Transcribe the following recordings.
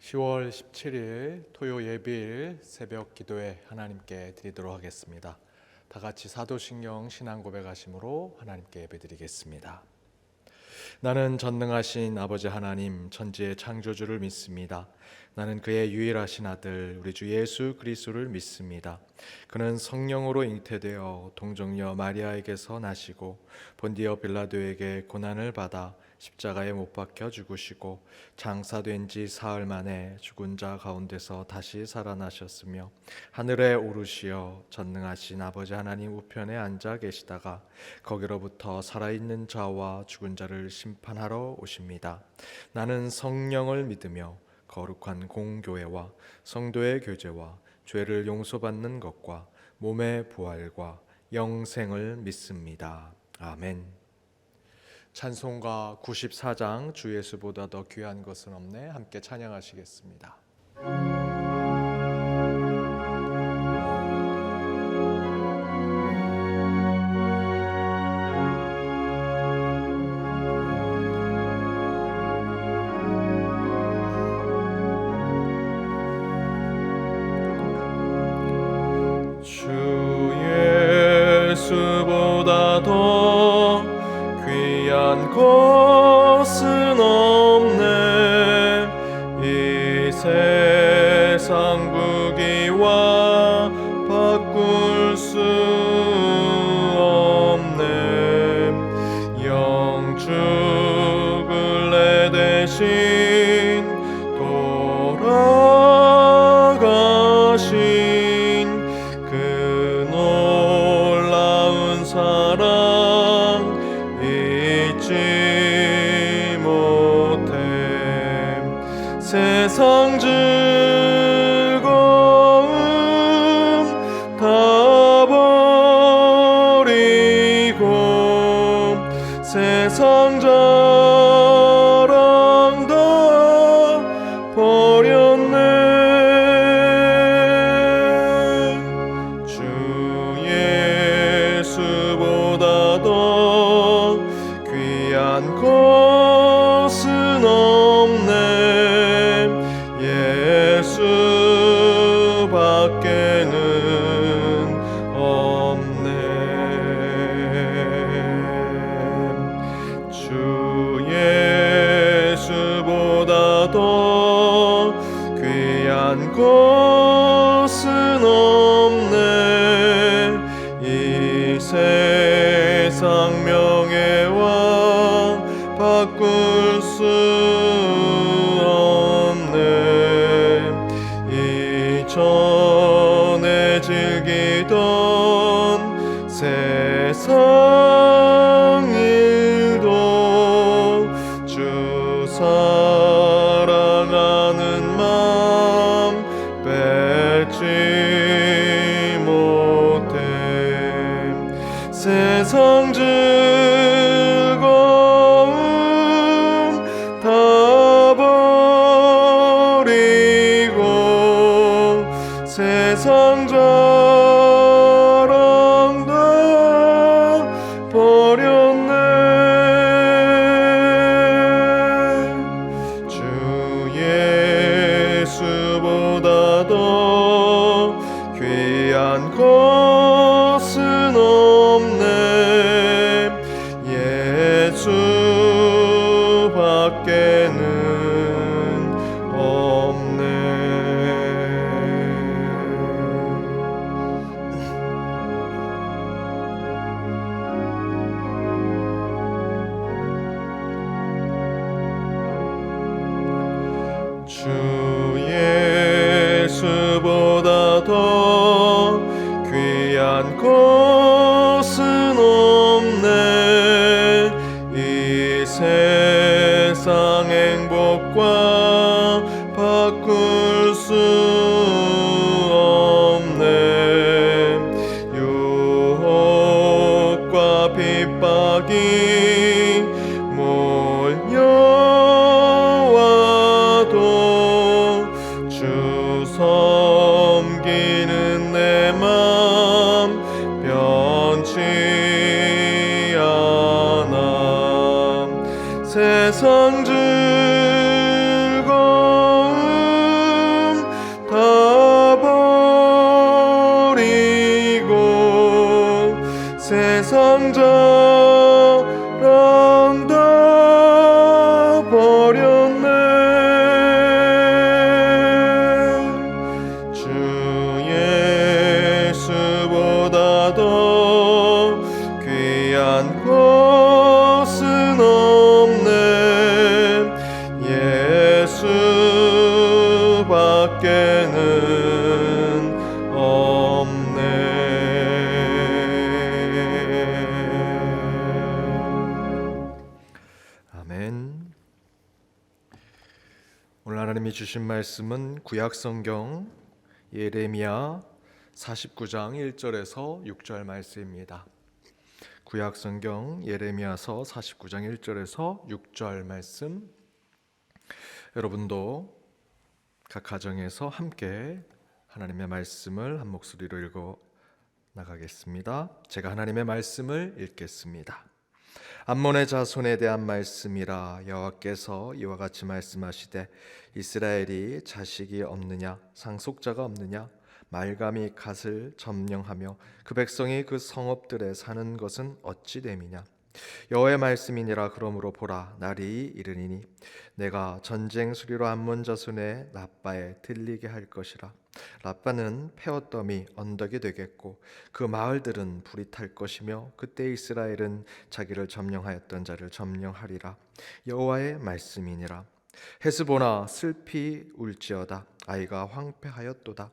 10월 17일 토요 예비일 새벽 기도회 하나님께 드리도록 하겠습니다. 다 같이 사도신경 신앙 고백하심으로 하나님께 예배드리겠습니다. 나는 전능하신 아버지 하나님 천지의 창조주를 믿습니다. 나는 그의 유일하신 아들 우리 주 예수 그리스도를 믿습니다. 그는 성령으로 잉태되어 동정녀 마리아에게서 나시고 본디오 빌라도에게 고난을 받아 십자가에 못 박혀 죽으시고 장사된 지 사흘 만에 죽은 자 가운데서 다시 살아나셨으며 하늘에 오르시어 전능하신 아버지 하나님 우편에 앉아 계시다가 거기로부터 살아있는 자와 죽은 자를 심판하러 오십니다. 나는 성령을 믿으며 거룩한 공교회와 성도의 교제와 죄를 용서받는 것과 몸의 부활과 영생을 믿습니다. 아멘. 찬송가 94장 주 예수보다 더 귀한 것은 없네 함께 찬양하시겠습니다. 주 예수보다 더 귀한 것은 없네. 이 세상 부귀와 바꿀 수 없네. 영축을 내 대신 돌아가신 그 놀라운 사랑 잊지 못해. 세상 즐거움 다 버리고 세상 자랑 다 버렸네. 주 예수보다 더 귀한 것은 없네. 예수밖에는 없네. 주 예수보다 더 귀한 것은 없네. 이 세상 명예와 바꿀 수 없네. 이전에 즐기던 세상 일도 주 사랑하는 마음 뺏지 못해. 세상 즐거움 다 버리고 세상 자랑 다 버렸네. 주 예수보다 더 귀한 것은 없네. 예수밖에는 없네. 주 예수보다 더 귀한 것은 없네. 이 세상 행복과 바꿀 수 없네. 유혹과 핍박이 몰려와도 주 섬기는 내 맘 변치 않아. 세상 즐거움 버렸네. 주 예수보다 더 귀한 것은 없네. 예수밖에는 없네. 아멘. 오늘 하나님이 주신 말씀은 구약성경 예레미야 49장 1절에서 6절 말씀입니다. 구약성경 예레미야서 49장 1절에서 6절 말씀, 여러분도 각 가정에서 함께 하나님의 말씀을 한 목소리로 읽어 나가겠습니다. 제가 하나님의 말씀을 읽겠습니다. 암몬의 자손에 대한 말씀이라. 여호와께서 이와 같이 말씀하시되 이스라엘이 자식이 없느냐, 상속자가 없느냐, 말감이 갓을 점령하며 그 백성이 그 성읍들에 사는 것은 어찌 됨이냐. 여호와의 말씀이니라. 그러므로 보라, 날이 이르니니 내가 전쟁 수리로 암몬 자손의 라빠에 들리게 할 것이라. 라빠는 페어더미 언덕이 되겠고 그 마을들은 불이 탈 것이며 그때 이스라엘은 자기를 점령하였던 자를 점령하리라. 여호와의 말씀이니라. 헤스보나 슬피 울지어다. 아이가 황폐하였도다.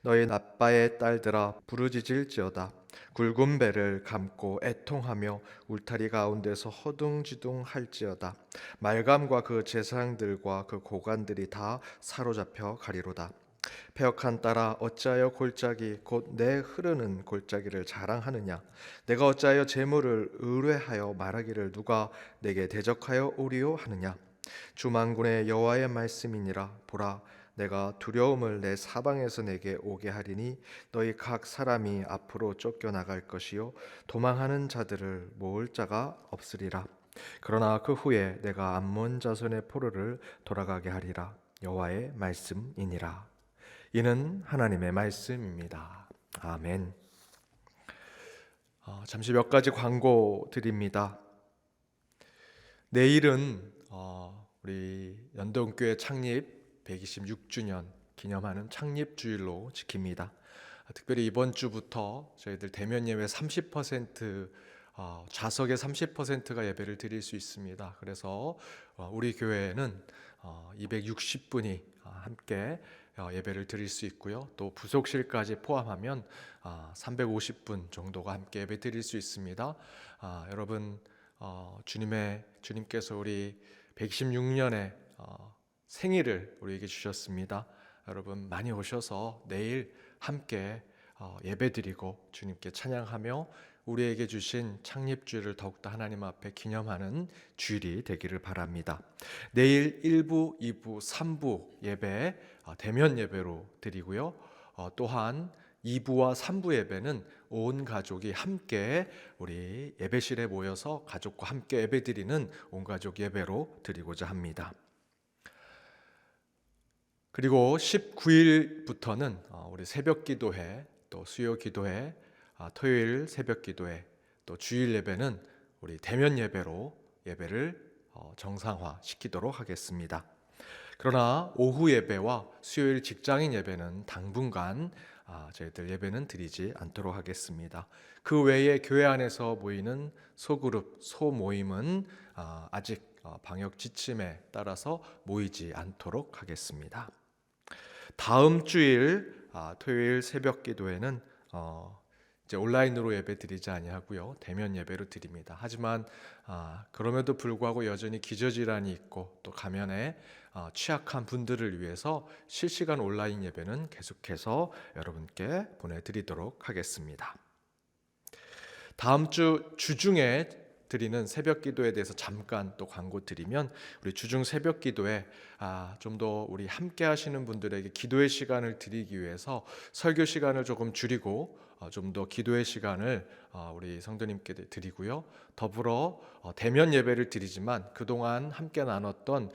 너희 라빠의 딸들아 부르짖을지어다. 굵은 배를 감고 애통하며 울타리 가운데서 허둥지둥할지어다. 말감과 그 제사장들과 그 고관들이 다 사로잡혀 가리로다. 패역한 딸아, 어찌하여 골짜기 곧 내 흐르는 골짜기를 자랑하느냐. 내가 어찌하여 재물을 의뢰하여 말하기를 누가 내게 대적하여 오리요 하느냐. 주 만군의 여호와의 말씀이니라. 보라, 내가 두려움을 내 사방에서 내게 오게 하리니 너희 각 사람이 앞으로 쫓겨나갈 것이요 도망하는 자들을 모을 자가 없으리라. 그러나 그 후에 내가 암몬 자손의 포로를 돌아가게 하리라. 여호와의 말씀이니라. 이는 하나님의 말씀입니다. 아멘. 잠시 몇 가지 광고 드립니다. 내일은 우리 연동교회 창립 126주년 기념하는 창립주일로 지킵니다. 특별히 이번 주부터 저희들 대면 예배 30% 좌석의 30%가 예배를 드릴 수 있습니다. 그래서 우리 교회는 260분이 함께 예배를 드릴 수 있고요. 또 부속실까지 포함하면 350분 정도가 함께 예배 드릴 수 있습니다. 여러분 주님께서 우리 116년의 생일을 우리에게 주셨습니다. 여러분 많이 오셔서 내일 함께 예배드리고 주님께 찬양하며 우리에게 주신 창립주일을 더욱더 하나님 앞에 기념하는 주일이 되기를 바랍니다. 내일 1부, 2부, 3부 예배 대면 예배로 드리고요. 또한 2부와 3부 예배는 온 가족이 함께 우리 예배실에 모여서 가족과 함께 예배드리는 온 가족 예배로 드리고자 합니다. 그리고 19일부터는 우리 새벽 기도회, 또 수요 기도회, 토요일 새벽 기도회, 또 주일 예배는 우리 대면 예배로 예배를 정상화 시키도록 하겠습니다. 그러나 오후 예배와 수요일 직장인 예배는 당분간 저희들 예배는 드리지 않도록 하겠습니다. 그 외에 교회 안에서 모이는 소그룹, 소모임은 아직 방역 지침에 따라서 모이지 않도록 하겠습니다. 다음 주일 토요일 새벽 기도회는 이제 온라인으로 예배 드리지 아니하고요, 대면 예배로 드립니다. 하지만 그럼에도 불구하고 여전히 기저질환이 있고 또 감염에 취약한 분들을 위해서 실시간 온라인 예배는 계속해서 여러분께 보내드리도록 하겠습니다. 다음 주 주중에 드리는 새벽 기도에 대해서 잠깐 또 광고 드리면, 우리 주중 새벽 기도에 좀 더 우리 함께 하시는 분들에게 기도의 시간을 드리기 위해서 설교 시간을 조금 줄이고 좀 더 기도의 시간을 우리 성도님께 드리고요. 더불어 대면 예배를 드리지만 그동안 함께 나눴던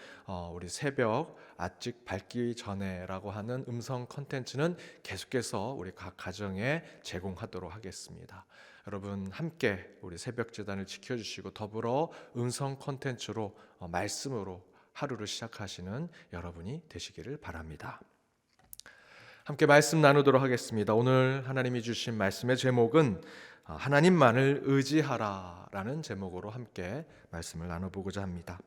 우리 새벽 아직 밝기 전에라고 하는 음성 컨텐츠는 계속해서 우리 각 가정에 제공하도록 하겠습니다. 여러분 함께 우리 새벽 제단을 지켜주시고 더불어 음성 콘텐츠로 말씀으로 하루를 시작하시는 여러분이 되시기를 바랍니다. 함께 말씀 나누도록 하겠습니다. 오늘 하나님이 주신 말씀의 제목은 하나님만을 의지하라라는 제목으로 함께 말씀을 나눠보고자 합니다.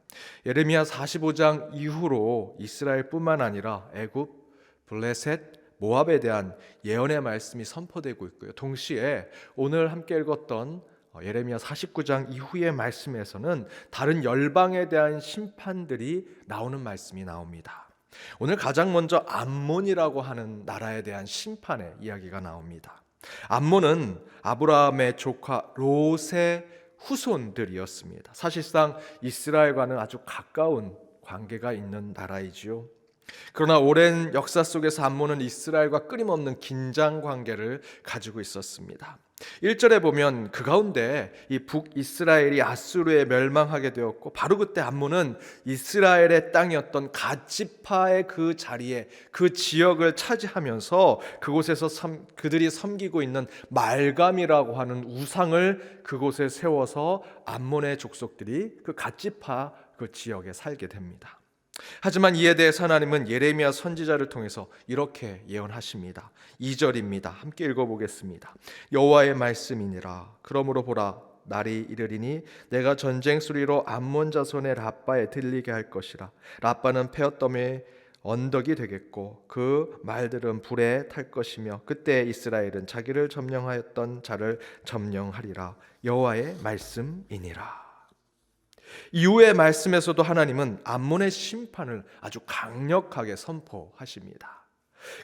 예레미야 45장 이후로 이스라엘뿐만 아니라 애굽, 블레셋, 모압에 대한 예언의 말씀이 선포되고 있고요. 동시에 오늘 함께 읽었던 예레미야 49장 이후의 말씀에서는 다른 열방에 대한 심판들이 나오는 말씀이 나옵니다. 오늘 가장 먼저 암몬이라고 하는 나라에 대한 심판의 이야기가 나옵니다. 암몬은 아브라함의 조카 롯의 후손들이었습니다. 사실상 이스라엘과는 아주 가까운 관계가 있는 나라이지요. 그러나 오랜 역사 속에서 암몬은 이스라엘과 끊임없는 긴장 관계를 가지고 있었습니다. 1절에 보면 그 가운데 이 북이스라엘이 아수르에 멸망하게 되었고 바로 그때 암몬은 이스라엘의 땅이었던 갓지파의 그 자리에 그 지역을 차지하면서 그곳에서 그들이 섬기고 있는 말감이라고 하는 우상을 그곳에 세워서 암몬의 족속들이 그 갓지파 그 지역에 살게 됩니다. 하지만 이에 대해서 하나님은 예레미야 선지자를 통해서 이렇게 예언하십니다. 2절입니다. 함께 읽어보겠습니다. 여호와의 말씀이니라. 그러므로 보라, 날이 이르리니 내가 전쟁 소리로 암몬 자손의 라빠에 들리게 할 것이라. 라빠는 페어덤의 언덕이 되겠고 그 말들은 불에 탈 것이며 그때 이스라엘은 자기를 점령하였던 자를 점령하리라. 여호와의 말씀이니라. 이후의 말씀에서도 하나님은 암몬의 심판을 아주 강력하게 선포하십니다.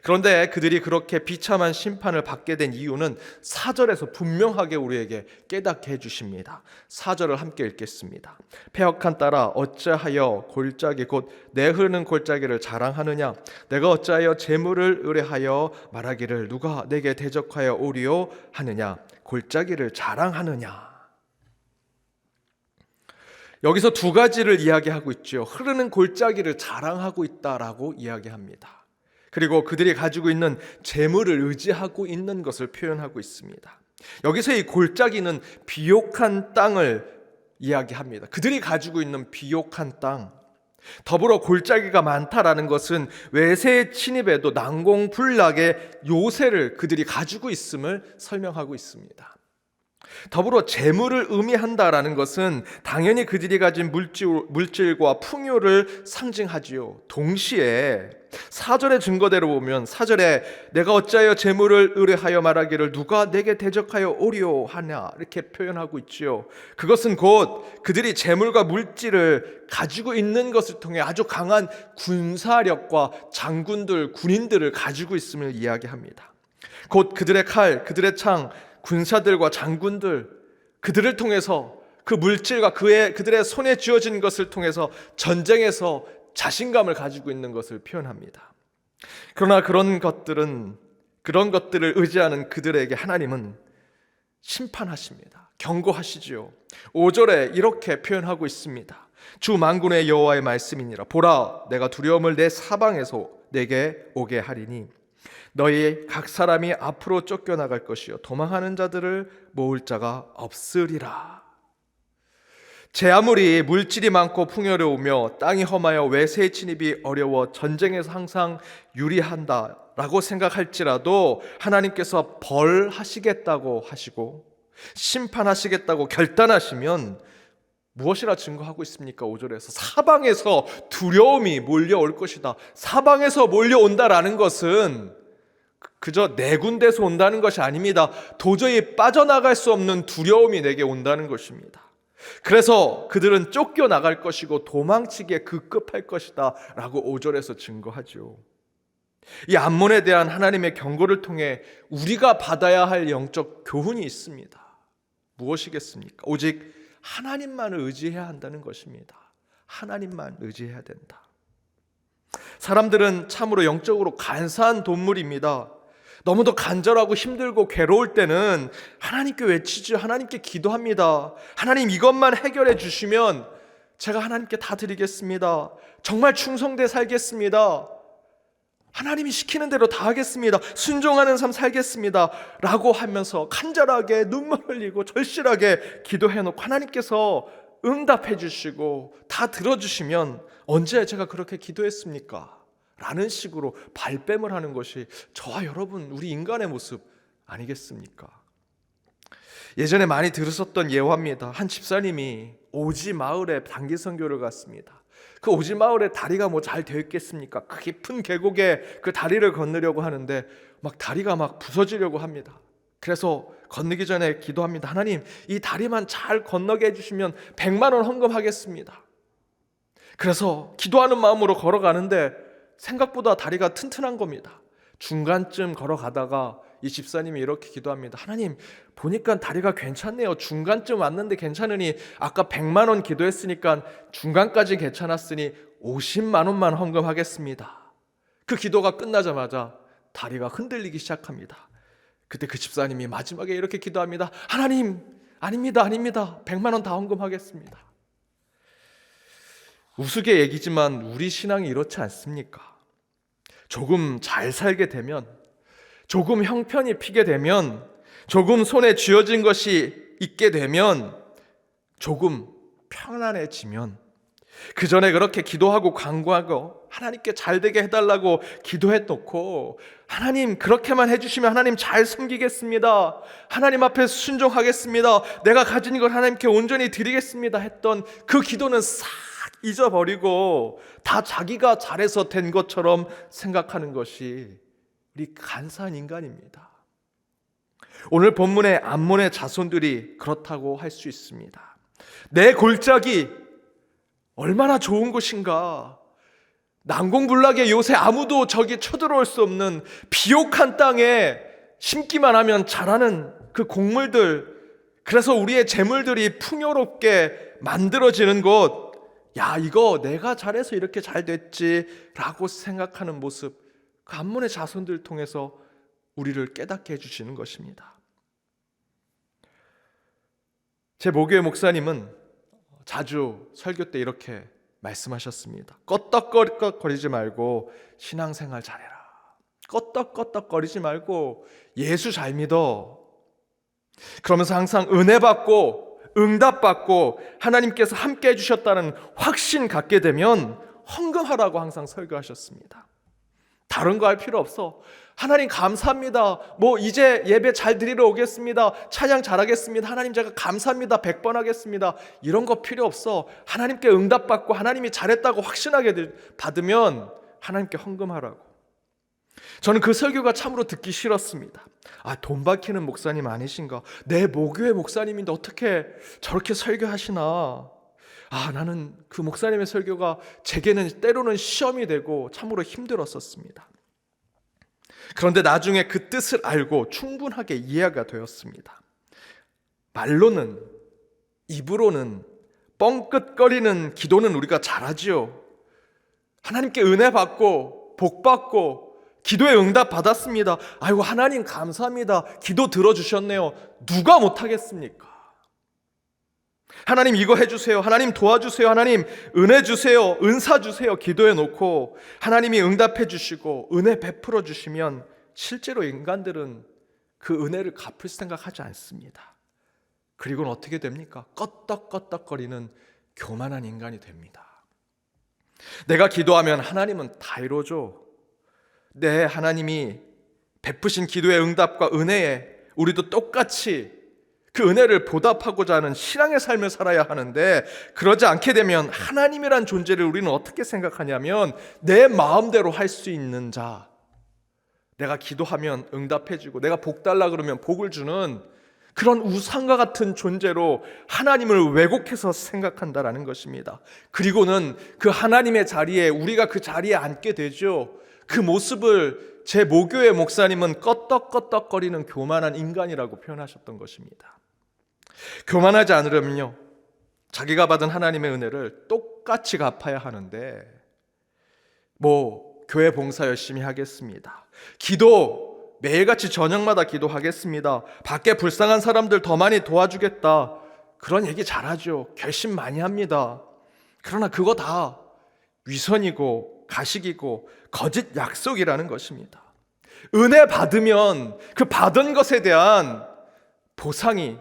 그런데 그들이 그렇게 비참한 심판을 받게 된 이유는 4절에서 분명하게 우리에게 깨닫게 해주십니다. 4절을 함께 읽겠습니다. 패역한 딸아, 어찌하여 골짜기 곧 내 흐르는 골짜기를 자랑하느냐? 내가 어찌하여 재물을 의뢰하여 말하기를 누가 내게 대적하여 오리요 하느냐? 골짜기를 자랑하느냐? 여기서 두 가지를 이야기하고 있죠. 흐르는 골짜기를 자랑하고 있다라고 이야기합니다. 그리고 그들이 가지고 있는 재물을 의지하고 있는 것을 표현하고 있습니다. 여기서 이 골짜기는 비옥한 땅을 이야기합니다. 그들이 가지고 있는 비옥한 땅. 더불어 골짜기가 많다라는 것은 외세의 침입에도 난공불락의 요새를 그들이 가지고 있음을 설명하고 있습니다. 더불어 재물을 의미한다라는 것은 당연히 그들이 가진 물질과 풍요를 상징하지요. 동시에 4절의 증거대로 보면 4절에 내가 어찌하여 재물을 의뢰하여 말하기를 누가 내게 대적하여 오리오 하냐 이렇게 표현하고 있지요. 그것은 곧 그들이 재물과 물질을 가지고 있는 것을 통해 아주 강한 군사력과 장군들, 군인들을 가지고 있음을 이야기합니다. 곧 그들의 칼, 그들의 창, 군사들과 장군들, 그들을 통해서 그 물질과 그들의 손에 쥐어진 것을 통해서 전쟁에서 자신감을 가지고 있는 것을 표현합니다. 그러나 그런 것들을 의지하는 그들에게 하나님은 심판하십니다. 경고하시지요. 5절에 이렇게 표현하고 있습니다. 주 만군의 여호와의 말씀이니라. 보라, 내가 두려움을 내 사방에서 내게 오게 하리니 너희 각 사람이 앞으로 쫓겨나갈 것이요 도망하는 자들을 모을 자가 없으리라. 제 아무리 물질이 많고 풍요로우며 땅이 험하여 외세의 침입이 어려워 전쟁에서 항상 유리한다라고 생각할지라도 하나님께서 벌하시겠다고 하시고 심판하시겠다고 결단하시면 무엇이라 증거하고 있습니까? 5절에서 사방에서 두려움이 몰려올 것이다. 사방에서 몰려온다라는 것은 그저 네 군데서 온다는 것이 아닙니다. 도저히 빠져나갈 수 없는 두려움이 내게 온다는 것입니다. 그래서 그들은 쫓겨나갈 것이고 도망치기에 급급할 것이다 라고 5절에서 증거하죠. 이 암몬에 대한 하나님의 경고를 통해 우리가 받아야 할 영적 교훈이 있습니다. 무엇이겠습니까? 오직 하나님만을 의지해야 한다는 것입니다. 하나님만 의지해야 된다. 사람들은 참으로 영적으로 간사한 동물입니다. 너무도 간절하고 힘들고 괴로울 때는 하나님께 외치죠. 하나님께 기도합니다. 하나님 이것만 해결해 주시면 제가 하나님께 다 드리겠습니다. 정말 충성돼 살겠습니다. 하나님이 시키는 대로 다 하겠습니다. 순종하는 삶 살겠습니다. 라고 하면서 간절하게 눈물 흘리고 절실하게 기도해놓고 하나님께서 응답해 주시고 다 들어주시면 언제 제가 그렇게 기도했습니까? 라는 식으로 발뺌을 하는 것이 저와 여러분 우리 인간의 모습 아니겠습니까? 예전에 많이 들으셨던 예화입니다. 한 집사님이 오지 마을에 단기 선교를 갔습니다. 그 오지 마을에 다리가 뭐 잘 되어 있겠습니까? 그 깊은 계곡에 그 다리를 건너려고 하는데 막 다리가 막 부서지려고 합니다. 그래서 건너기 전에 기도합니다. 하나님, 이 다리만 잘 건너게 해주시면 100만 원 헌금하겠습니다. 그래서 기도하는 마음으로 걸어가는데 생각보다 다리가 튼튼한 겁니다. 중간쯤 걸어가다가 이 집사님이 이렇게 기도합니다. 하나님, 보니까 다리가 괜찮네요. 중간쯤 왔는데 괜찮으니 아까 100만 원 기도했으니까 중간까지 괜찮았으니 50만 원만 헌금하겠습니다. 그 기도가 끝나자마자 다리가 흔들리기 시작합니다. 그때 그 집사님이 마지막에 이렇게 기도합니다. 하나님, 아닙니다. 100만 원 다 헌금하겠습니다. 우스개 얘기지만 우리 신앙이 이렇지 않습니까? 조금 잘 살게 되면, 조금 형편이 피게 되면, 조금 손에 쥐어진 것이 있게 되면, 조금 편안해지면, 그 전에 그렇게 기도하고 간구하고 하나님께 잘 되게 해달라고 기도해놓고 하나님 그렇게만 해주시면 하나님 잘 섬기겠습니다, 하나님 앞에 순종하겠습니다, 내가 가진 걸 하나님께 온전히 드리겠습니다 했던 그 기도는 싹 잊어버리고 다 자기가 잘해서 된 것처럼 생각하는 것이 우리 간사한 인간입니다. 오늘 본문의 암몬의 자손들이 그렇다고 할 수 있습니다. 내 골짜기 얼마나 좋은 곳인가. 난공불락의 요새 아무도 저기 쳐들어올 수 없는 비옥한 땅에 심기만 하면 자라는 그 곡물들, 그래서 우리의 재물들이 풍요롭게 만들어지는 곳, 야, 이거 내가 잘해서 이렇게 잘 됐지 라고 생각하는 모습, 그 암몬의 자손들 통해서 우리를 깨닫게 해주시는 것입니다. 제 모교회 목사님은 자주 설교 때 이렇게 말씀하셨습니다. 껐덕거리지 말고 신앙생활 잘해라. 껐덕거리지 말고 예수 잘 믿어. 그러면서 항상 은혜 받고 응답 받고 하나님께서 함께 해주셨다는 확신 갖게 되면 헌금하라고 항상 설교하셨습니다. 다른 거 할 필요 없어. 하나님 감사합니다. 뭐 이제 예배 잘 드리러 오겠습니다. 찬양 잘하겠습니다. 하나님 제가 감사합니다. 100번 하겠습니다. 이런 거 필요 없어. 하나님께 응답받고 하나님이 잘했다고 확신하게 받으면 하나님께 헌금하라고. 저는 그 설교가 참으로 듣기 싫었습니다. 돈 박히는 목사님 아니신가? 내 모교회 목사님인데 어떻게 저렇게 설교하시나? 나는 그 목사님의 설교가 제게는 때로는 시험이 되고 참으로 힘들었었습니다. 그런데 나중에 그 뜻을 알고 충분하게 이해가 되었습니다. 말로는, 입으로는, 뻥끗거리는 기도는 우리가 잘하지요. 하나님께 은혜 받고 복 받고 기도에 응답 받았습니다. 아이고 하나님 감사합니다. 기도 들어주셨네요. 누가 못하겠습니까? 하나님 이거 해주세요. 하나님 도와주세요. 하나님 은혜 주세요. 은사 주세요. 기도해 놓고 하나님이 응답해 주시고 은혜 베풀어 주시면 실제로 인간들은 그 은혜를 갚을 생각하지 않습니다. 그리고는 어떻게 됩니까? 껐덕껐덕거리는 교만한 인간이 됩니다. 내가 기도하면 하나님은 다 이루어줘. 네, 하나님이 베푸신 기도의 응답과 은혜에 우리도 똑같이 그 은혜를 보답하고자 하는 신앙의 삶을 살아야 하는데, 그러지 않게 되면 하나님이란 존재를 우리는 어떻게 생각하냐면 내 마음대로 할 수 있는 자, 내가 기도하면 응답해주고 내가 복 달라 그러면 복을 주는 그런 우상과 같은 존재로 하나님을 왜곡해서 생각한다라는 것입니다. 그리고는 그 하나님의 자리에 우리가 그 자리에 앉게 되죠. 그 모습을 제 모교의 목사님은 껐덕껐덕거리는 교만한 인간이라고 표현하셨던 것입니다. 교만하지 않으려면요, 자기가 받은 하나님의 은혜를 똑같이 갚아야 하는데, 교회 봉사 열심히 하겠습니다, 기도 매일같이 저녁마다 기도하겠습니다, 밖에 불쌍한 사람들 더 많이 도와주겠다, 그런 얘기 잘하죠. 결심 많이 합니다. 그러나 그거 다 위선이고 가식이고 거짓 약속이라는 것입니다. 은혜 받으면 그 받은 것에 대한 보상이,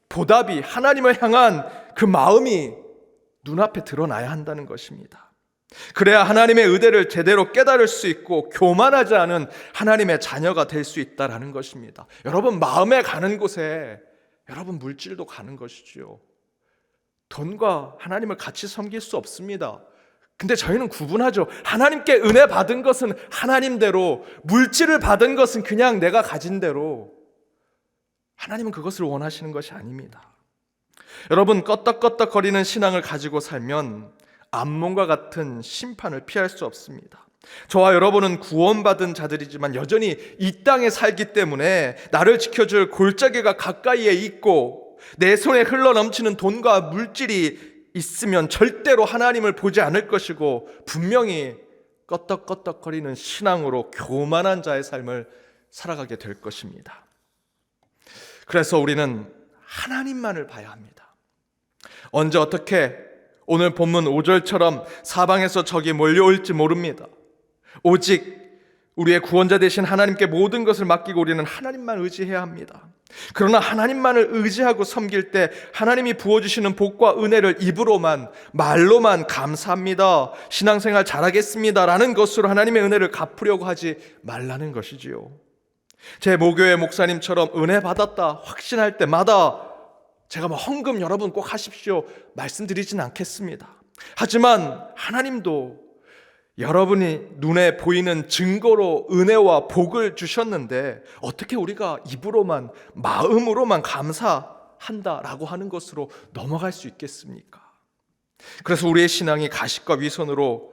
보답이 하나님을 향한 그 마음이 눈앞에 드러나야 한다는 것입니다. 그래야 하나님의 의대를 제대로 깨달을 수 있고 교만하지 않은 하나님의 자녀가 될 수 있다는 것입니다. 여러분, 마음에 가는 곳에 여러분 물질도 가는 것이지요. 돈과 하나님을 같이 섬길 수 없습니다. 근데 저희는 구분하죠. 하나님께 은혜 받은 것은 하나님대로, 물질을 받은 것은 그냥 내가 가진 대로. 하나님은 그것을 원하시는 것이 아닙니다. 여러분, 껐덕껐덕거리는 신앙을 가지고 살면 암몽과 같은 심판을 피할 수 없습니다. 저와 여러분은 구원받은 자들이지만 여전히 이 땅에 살기 때문에 나를 지켜줄 골짜기가 가까이에 있고 내 손에 흘러넘치는 돈과 물질이 있으면 절대로 하나님을 보지 않을 것이고 분명히 껐덕껐덕거리는 신앙으로 교만한 자의 삶을 살아가게 될 것입니다. 그래서 우리는 하나님만을 봐야 합니다. 언제 어떻게 오늘 본문 5절처럼 사방에서 적이 몰려올지 모릅니다. 오직 우리의 구원자 되신 하나님께 모든 것을 맡기고 우리는 하나님만 의지해야 합니다. 그러나 하나님만을 의지하고 섬길 때 하나님이 부어주시는 복과 은혜를 입으로만, 말로만 감사합니다, 신앙생활 잘하겠습니다 라는 것으로 하나님의 은혜를 갚으려고 하지 말라는 것이지요. 제 모교회 목사님처럼 은혜 받았다 확신할 때마다 제가 헌금 여러분 꼭 하십시오 말씀드리진 않겠습니다. 하지만 하나님도 여러분이 눈에 보이는 증거로 은혜와 복을 주셨는데 어떻게 우리가 입으로만, 마음으로만 감사한다라고 하는 것으로 넘어갈 수 있겠습니까? 그래서 우리의 신앙이 가식과 위선으로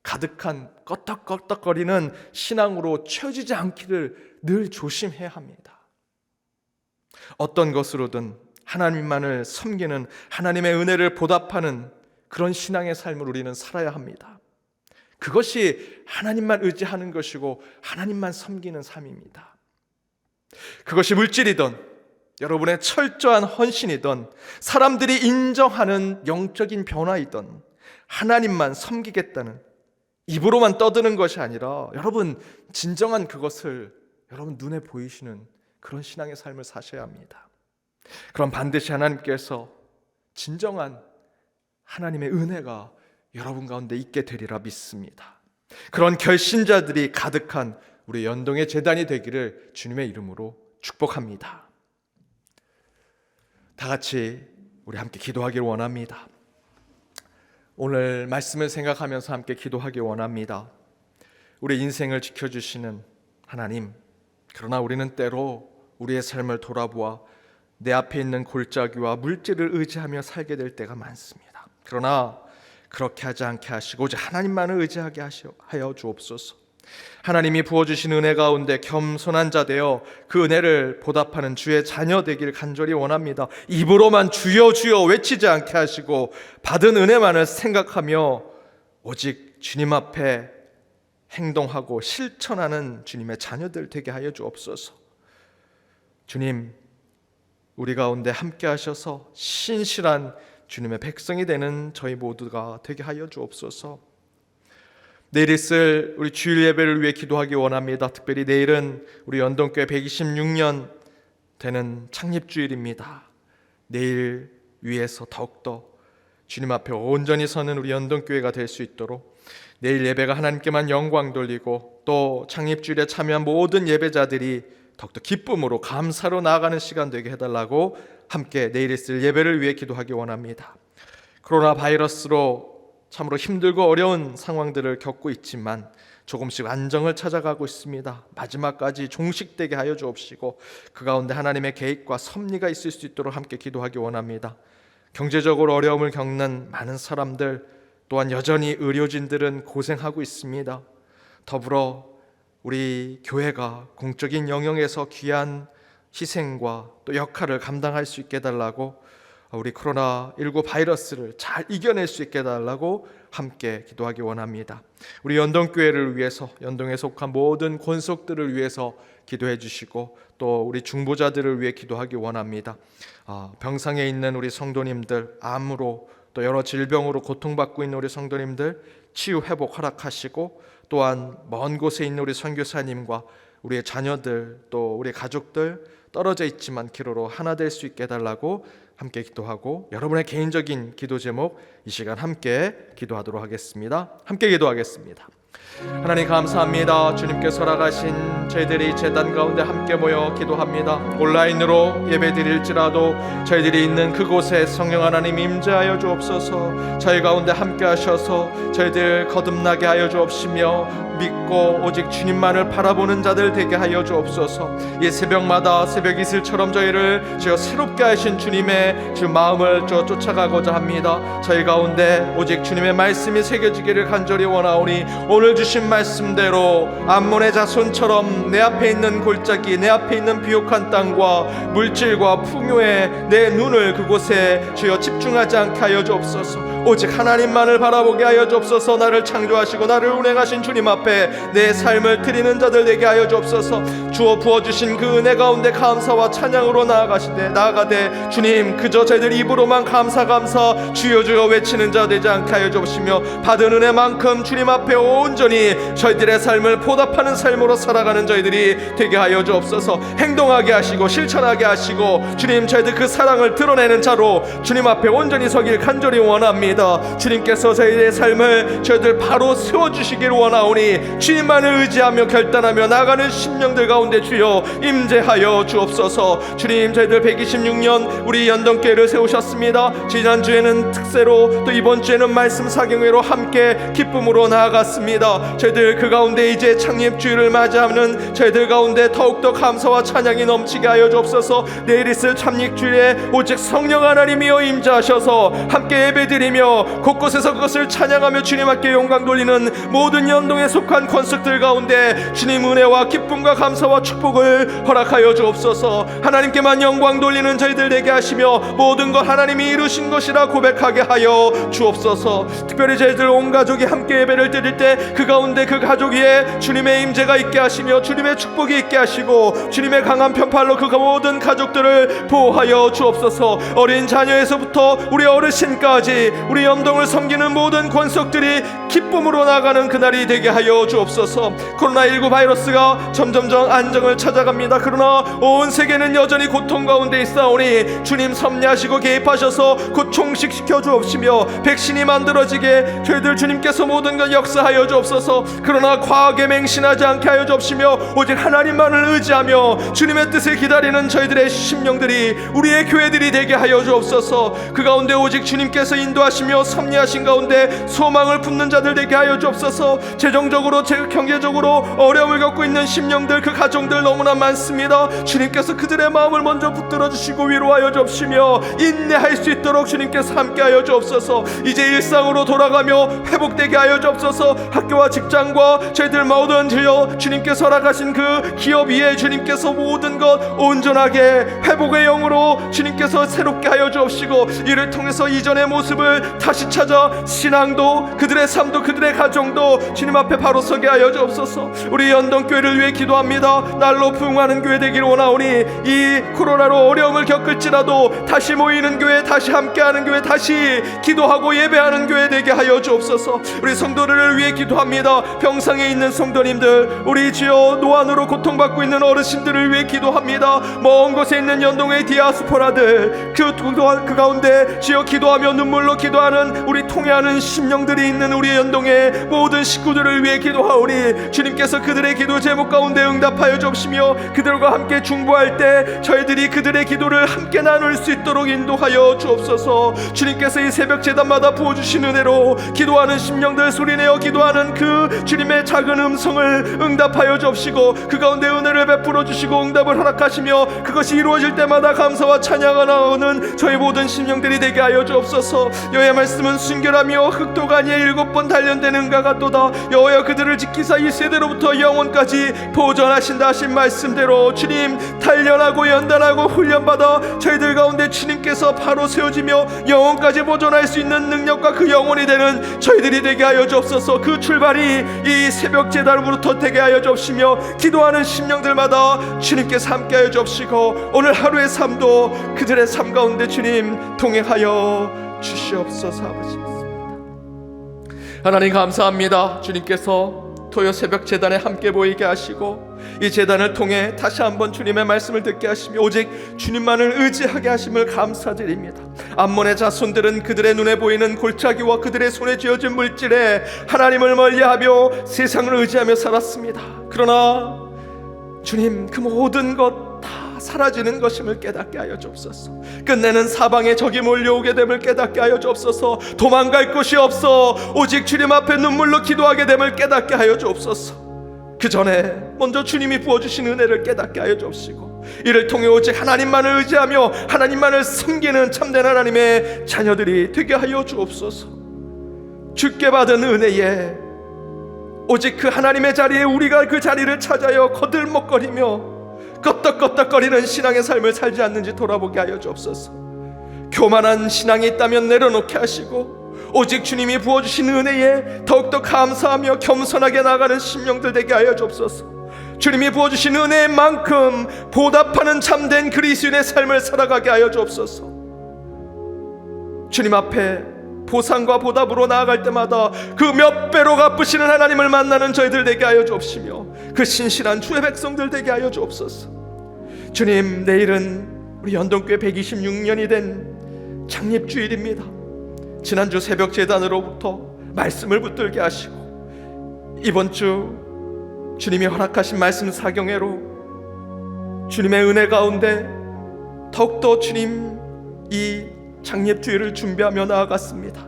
가득한 껐덕껐덕거리는 신앙으로 채워지지 않기를 늘 조심해야 합니다. 어떤 것으로든 하나님만을 섬기는, 하나님의 은혜를 보답하는 그런 신앙의 삶을 우리는 살아야 합니다. 그것이 하나님만 의지하는 것이고 하나님만 섬기는 삶입니다. 그것이 물질이든 여러분의 철저한 헌신이든 사람들이 인정하는 영적인 변화이든 하나님만 섬기겠다는 입으로만 떠드는 것이 아니라 여러분 진정한 그것을 여러분 눈에 보이시는 그런 신앙의 삶을 사셔야 합니다. 그럼 반드시 하나님께서 진정한 하나님의 은혜가 여러분 가운데 있게 되리라 믿습니다. 그런 결신자들이 가득한 우리 연동의 제단이 되기를 주님의 이름으로 축복합니다. 다 같이 우리 함께 기도하기를 원합니다. 오늘 말씀을 생각하면서 함께 기도하기 원합니다. 우리 인생을 지켜주시는 하나님, 그러나 우리는 때로 우리의 삶을 돌아보아 내 앞에 있는 골짜기와 물질을 의지하며 살게 될 때가 많습니다. 그러나 그렇게 하지 않게 하시고 오직 하나님만을 의지하게 하여 주옵소서. 하나님이 부어주신 은혜 가운데 겸손한 자 되어 그 은혜를 보답하는 주의 자녀 되길 간절히 원합니다. 입으로만 주여 주여 외치지 않게 하시고 받은 은혜만을 생각하며 오직 주님 앞에 행동하고 실천하는 주님의 자녀들 되게 하여 주옵소서. 주님, 우리 가운데 함께 하셔서 신실한 주님의 백성이 되는 저희 모두가 되게 하여 주옵소서. 내일 있을 우리 주일 예배를 위해 기도하기 원합니다. 특별히 내일은 우리 연동교회 126년 되는 창립주일입니다. 내일 위해서 더욱더 주님 앞에 온전히 서는 우리 연동교회가 될 수 있도록 내일 예배가 하나님께만 영광 돌리고 또 창립주일에 참여한 모든 예배자들이 더욱더 기쁨으로 감사로 나아가는 시간 되게 해달라고 함께 내일 있을 예배를 위해 기도하기 원합니다. 코로나 바이러스로 참으로 힘들고 어려운 상황들을 겪고 있지만 조금씩 안정을 찾아가고 있습니다. 마지막까지 종식되게 하여 주옵시고 그 가운데 하나님의 계획과 섭리가 있을 수 있도록 함께 기도하기 원합니다. 경제적으로 어려움을 겪는 많은 사람들, 또한 여전히 의료진들은 고생하고 있습니다. 더불어 우리 교회가 공적인 영역에서 귀한 희생과 또 역할을 감당할 수 있게 해달라고, 우리 코로나19 바이러스를 잘 이겨낼 수 있게 해달라고 함께 기도하기 원합니다. 우리 연동교회를 위해서, 연동에 속한 모든 권속들을 위해서 기도해 주시고 또 우리 중보자들을 위해 기도하기 원합니다. 병상에 있는 우리 성도님들, 암으로 또 여러 질병으로 고통받고 있는 우리 성도님들 치유 회복 허락하시고, 또한 먼 곳에 있는 우리 선교사님과 우리의 자녀들 또 우리 가족들 떨어져 있지만 기로로 하나 될 수 있게 해달라고 함께 기도하고, 여러분의 개인적인 기도 제목 이 시간 함께 기도하도록 하겠습니다. 함께 기도하겠습니다. 하나님 감사합니다. 주님께서 허락하신 저희들이 제단 가운데 함께 모여 기도합니다. 온라인으로 예배 드릴지라도 저희들이 있는 그곳에 성령 하나님 임재하여 주옵소서. 저희 가운데 함께 하셔서 저희들 거듭나게 하여 주옵시며, 믿고 오직 주님만을 바라보는 자들 되게 하여 주옵소서. 이 새벽마다 새벽 이슬처럼 저희를 주여 새롭게 하신 주님의 주 마음을 쫓아가고자 합니다. 저희 가운데 오직 주님의 말씀이 새겨지기를 간절히 원하오니, 오늘 주신 말씀대로 암몬의 자손처럼 내 앞에 있는 골짜기, 내 앞에 있는 비옥한 땅과 물질과 풍요에 내 눈을 그곳에 주여 집중하지 않게 하여 주옵소서. 오직 하나님만을 바라보게 하여 주옵소서. 나를 창조하시고 나를 운행하신 주님 앞에 내 삶을 드리는 자들 되게 하여 주옵소서. 주어 부어주신 그 은혜 가운데 감사와 찬양으로 나아가되 주님, 그저 저희들 입으로만 감사 주여 주여 외치는 자 되지 않게 하여 주옵시며, 받은 은혜만큼 주님 앞에 온전히 저희들의 삶을 보답하는 삶으로 살아가는 저희들이 되게 하여 주옵소서. 행동하게 하시고 실천하게 하시고, 주님 저희들 그 사랑을 드러내는 자로 주님 앞에 온전히 서길 간절히 원합니다. 주님께서 저희의 삶을 저희들 바로 세워주시기를 원하오니, 주님만을 의지하며 결단하며 나가는 심령들 가운데 주여 임재하여 주옵소서. 주님, 저희들 126년 우리 연동교회를 세우셨습니다. 지난주에는 특세로, 또 이번 주에는 말씀 사경회로 함께 기쁨으로 나아갔습니다. 저희들 그 가운데 이제 창립주일을 맞이하는 저희들 가운데 더욱더 감사와 찬양이 넘치게 하여 주옵소서. 내일 있을 창립주일에 오직 성령 하나님이여 임재하셔서 함께 예배드리며 곳곳에서 그것을 찬양하며 주님 앞에 영광 돌리는 모든 연동에 속한 권속들 가운데 주님 은혜와 기쁨과 감사와 축복을 허락하여 주옵소서. 하나님께만 영광 돌리는 저희들 되게 하시며, 모든 것 하나님이 이루신 것이라 고백하게 하여 주옵소서. 특별히 저희들 온 가족이 함께 예배를 드릴 때 그 가운데 그 가족 위에 주님의 임재가 있게 하시며 주님의 축복이 있게 하시고, 주님의 강한 편팔로 그 모든 가족들을 보호하여 주옵소서. 어린 자녀에서부터 우리 어르신까지 우리 염동을 섬기는 모든 권속들이 기쁨으로 나가는 그날이 되게 하여 주옵소서. 코로나19 바이러스가 점점점 안정을 찾아갑니다. 그러나 온 세계는 여전히 고통 가운데 있사오니 주님 섭리하시고 개입하셔서 곧 종식시켜 주옵시며, 백신이 만들어지게 저희들 주님께서 모든 것 역사하여 주옵소서. 그러나 과학에 맹신하지 않게 하여 주옵시며, 오직 하나님만을 의지하며 주님의 뜻을 기다리는 저희들의 심령들이, 우리의 교회들이 되게 하여 주옵소서. 그 가운데 오직 주님께서 인도하시며 섭리하신 가운데 소망을 품는 자들 되게 하여 주옵소서. 재정적으로 경제적으로 어려움을 겪고 있는 심령들, 그 가정들 너무나 많습니다. 주님께서 그들의 마음을 먼저 붙들어 주시고 위로하여 주옵시며, 인내할 수 있도록 주님께서 함께하여 주옵소서. 이제 일상으로 돌아가며 회복되게 하여 주옵소서. 학교와 직장과 저희들 모든 주님께서 허락하신 그 기업 위에 주님께서 모든 것 온전하게 회복의 영으로 주님께서 새롭게 하여 주옵시고, 이를 통해서 이전의 모습을 다시 찾아 신앙도, 그들의 삶도, 그들의 가정도 주님 앞에 바로 서게 하여 주옵소서. 우리 연동교회를 위해 기도합니다. 날로 부흥하는 교회 되기를 원하오니, 이 코로나로 어려움을 겪을지라도 다시 모이는 교회, 다시 함께하는 교회, 다시 기도하고 예배하는 교회 되게 하여 주옵소서. 우리 성도들을 위해 기도합니다. 병상에 있는 성도님들, 우리 주여 노안으로 고통받고 있는 어르신들을 위해 기도합니다. 먼 곳에 있는 연동의 디아스포라들, 그 가운데 주여 기도하며 눈물로 기도하는 우리 통회하는 심령들이 있는 우리 연동의 모든 식구들을 위해 기도하오니, 주님께서 그들의 기도 제목 가운데 응답하여 주옵시며, 그들과 함께 중보할 때 저희들이 그들의 기도를 함께 나눌 수 있도록 인도하여 주옵소서. 주님께서 이 새벽 제단마다 부어주신 은혜로 기도하는 심령들, 소리내어 기도하는 그 주님의 작은 음성을 응답하여 주옵시고, 그 가운데 은혜를 베풀어 주시고 응답을 허락하시며, 그것이 이루어질 때마다 감사와 찬양이 나오는 저희 모든 심령들이 되게 하여 주옵소서. 여호와의 말씀은 순결하며 흑도가 아니에 7번 단련되는 은과 같도다. 여호와여 그들을 지키사 이 세대로부터 영원까지 보존하신다 하신 말씀대로 주님, 단련하고 연단하고 훈련받아 저희들 가운데 주님께서 바로 세워지며 영원까지 보존할 수 있는 능력과 그 영혼이 되는 저희들이 되게 하여 주옵소서. 그 출발이 이 새벽 제단으로부터 되게 하여 주옵시며, 기도하는 심령들마다 주님께서 함께하여 주옵시고, 오늘 하루의 삶도 그들의 삶 가운데 주님 동행하여 주시옵소서. 아버지 하나님 감사합니다. 주님께서 토요 새벽 제단에 함께 보이게 하시고 이 제단을 통해 다시 한번 주님의 말씀을 듣게 하시며 오직 주님만을 의지하게 하심을 감사드립니다. 암몬의 자손들은 그들의 눈에 보이는 골짜기와 그들의 손에 쥐어진 물질에 하나님을 멀리하며 세상을 의지하며 살았습니다. 그러나 주님, 그 모든 것 다 사라지는 것임을 깨닫게 하여 주옵소서. 끝내는 사방에 적이 몰려오게 됨을 깨닫게 하여 주옵소서. 도망갈 곳이 없어 오직 주님 앞에 눈물로 기도하게 됨을 깨닫게 하여 주옵소서. 그 전에 먼저 주님이 부어주신 은혜를 깨닫게 하여 주옵시고 이를 통해 오직 하나님만을 의지하며 하나님만을 섬기는 참된 하나님의 자녀들이 되게 하여 주옵소서. 주께 받은 은혜에 오직 그 하나님의 자리에 우리가 그 자리를 찾아여 거들먹거리며 끄떡끄떡거리는 신앙의 삶을 살지 않는지 돌아보게 하여 주옵소서. 교만한 신앙이 있다면 내려놓게 하시고 오직 주님이 부어주신 은혜에 더욱더 감사하며 겸손하게 나아가는 심령들 되게 하여 주옵소서. 주님이 부어주신 은혜만큼 보답하는 참된 그리스도인의 삶을 살아가게 하여 주옵소서. 주님 앞에 보상과 보답으로 나아갈 때마다 그 몇 배로 갚으시는 하나님을 만나는 저희들 되게 하여 주옵시며 그 신실한 주의 백성들 되게 하여 주옵소서. 주님, 내일은 우리 연동교회 126년이 된 창립주일입니다. 지난주 새벽 제단으로부터 말씀을 붙들게 하시고 이번 주 주님이 허락하신 말씀 사경회로 주님의 은혜 가운데 더욱더 주님 이 창립주일을 준비하며 나아갔습니다.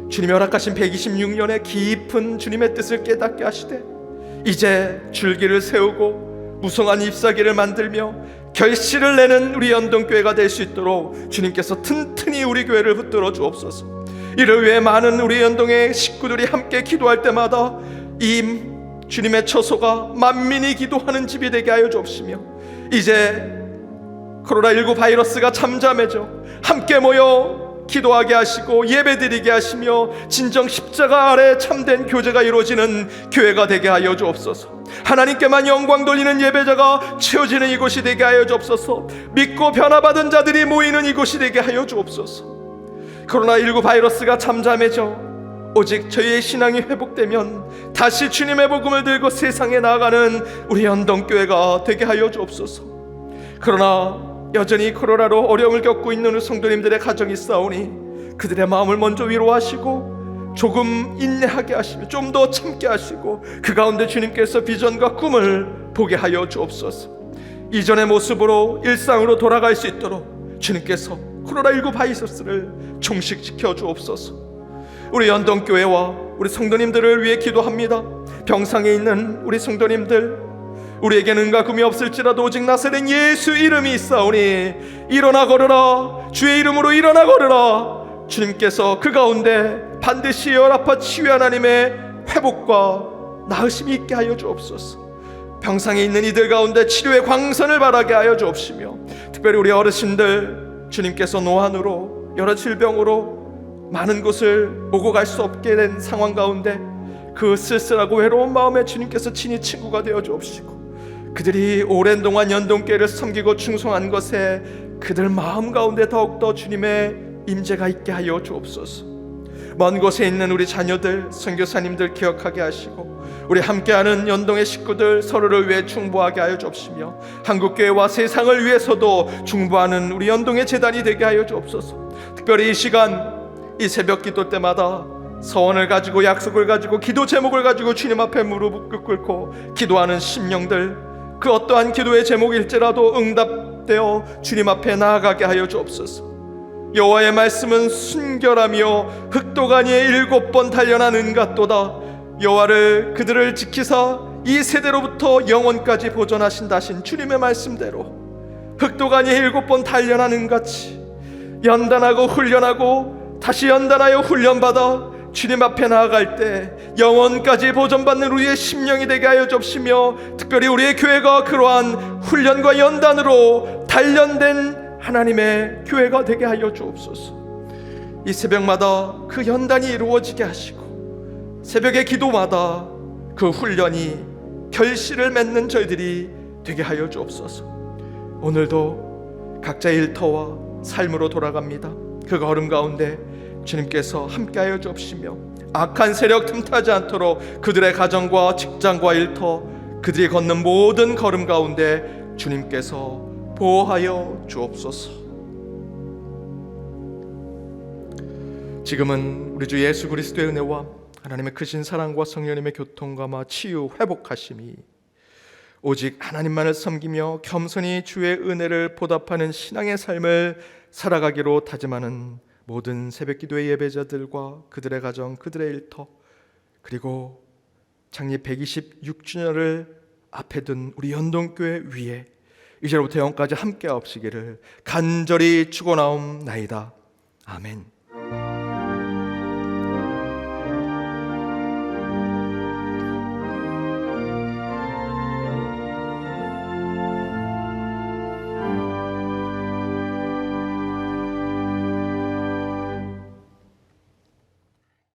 주님이 허락하신 126년의 깊은 주님의 뜻을 깨닫게 하시되 이제 줄기를 세우고 무성한 잎사귀를 만들며 결실을 내는 우리 연동교회가 될 수 있도록 주님께서 튼튼히 우리 교회를 붙들어 주옵소서. 이를 위해 많은 우리 연동의 식구들이 함께 기도할 때마다 이 주님의 처소가 만민이 기도하는 집이 되게 하여 주옵시며 이제 코로나19 바이러스가 잠잠해져 함께 모여 기도하게 하시고 예배드리게 하시며 진정 십자가 아래 참된 교제가 이루어지는 교회가 되게 하여 주옵소서. 하나님께만 영광 돌리는 예배자가 채워지는 이곳이 되게 하여 주옵소서. 믿고 변화받은 자들이 모이는 이곳이 되게 하여 주옵소서. 코로나19 바이러스가 잠잠해져 오직 저희의 신앙이 회복되면 다시 주님의 복음을 들고 세상에 나아가는 우리 연동교회가 되게 하여 주옵소서. 그러나 여전히 코로나로 어려움을 겪고 있는 우리 성도님들의 가정이 있사오니 그들의 마음을 먼저 위로하시고 조금 인내하게 하시며 좀 더 참게 하시고 그 가운데 주님께서 비전과 꿈을 보게 하여 주옵소서. 이전의 모습으로 일상으로 돌아갈 수 있도록 주님께서 코로나19 바이러스를 종식시켜 주옵소서. 우리 연동교회와 우리 성도님들을 위해 기도합니다. 병상에 있는 우리 성도님들, 우리에게는 은과 금이 없을지라도 오직 나사렛 예수 이름이 있사오니 일어나 걸으라. 주의 이름으로 일어나 걸으라. 주님께서 그 가운데 반드시 열아파 치유 하나님의 회복과 나으심이 있게 하여 주옵소서. 병상에 있는 이들 가운데 치료의 광선을 바라게 하여 주옵시며 특별히 우리 어르신들 주님께서 노안으로 여러 질병으로 많은 곳을 오고 갈 수 없게 된 상황 가운데 그 쓸쓸하고 외로운 마음에 주님께서 친히 친구가 되어 주옵시고 그들이 오랜 동안 연동교회를 섬기고 충성한 것에 그들 마음 가운데 더욱더 주님의 임재가 있게 하여 주옵소서. 먼 곳에 있는 우리 자녀들, 선교사님들 기억하게 하시고 우리 함께하는 연동의 식구들 서로를 위해 중보하게 하여 주옵시며 한국교회와 세상을 위해서도 중보하는 우리 연동의 재단이 되게 하여 주옵소서. 특별히 이 시간 이 새벽 기도 때마다 서원을 가지고 약속을 가지고 기도 제목을 가지고 주님 앞에 무릎을 꿇고 기도하는 심령들, 그 어떠한 기도의 제목일지라도 응답되어 주님 앞에 나아가게 하여 주옵소서. 여호와의 말씀은 순결하며 흑도가니에 7번 단련한 은같도다. 여호와를 그들을 지키사 이 세대로부터 영원까지 보존하신다 하신 주님의 말씀대로 흑도가니에 7번 단련한 은같이 연단하고 훈련하고 다시 연단하여 훈련받아 주님 앞에 나아갈 때 영원까지 보존받는 우리의 심령이 되게 하여 주옵시며 특별히 우리의 교회가 그러한 훈련과 연단으로 단련된 하나님의 교회가 되게 하여 주옵소서. 이 새벽마다 그 연단이 이루어지게 하시고 새벽의 기도마다 그 훈련이 결실을 맺는 저희들이 되게 하여 주옵소서. 오늘도 각자의 일터와 삶으로 돌아갑니다. 그 걸음 가운데 주님께서 함께하여 주옵시며 악한 세력 틈타지 않도록 그들의 가정과 직장과 일터, 그들이 걷는 모든 걸음 가운데 주님께서 보호하여 주옵소서. 지금은 우리 주 예수 그리스도의 은혜와 하나님의 크신 사랑과 성령님의 교통감화 치유 회복하심이 오직 하나님만을 섬기며 겸손히 주의 은혜를 보답하는 신앙의 삶을 살아가기로 다짐하는 모든 새벽기도의 예배자들과 그들의 가정, 그들의 일터, 그리고 창립 126주년을 앞에 둔 우리 연동교회 위에 이제로부터 영까지 함께 하옵시기를 간절히 축원하옵나이다. 아멘.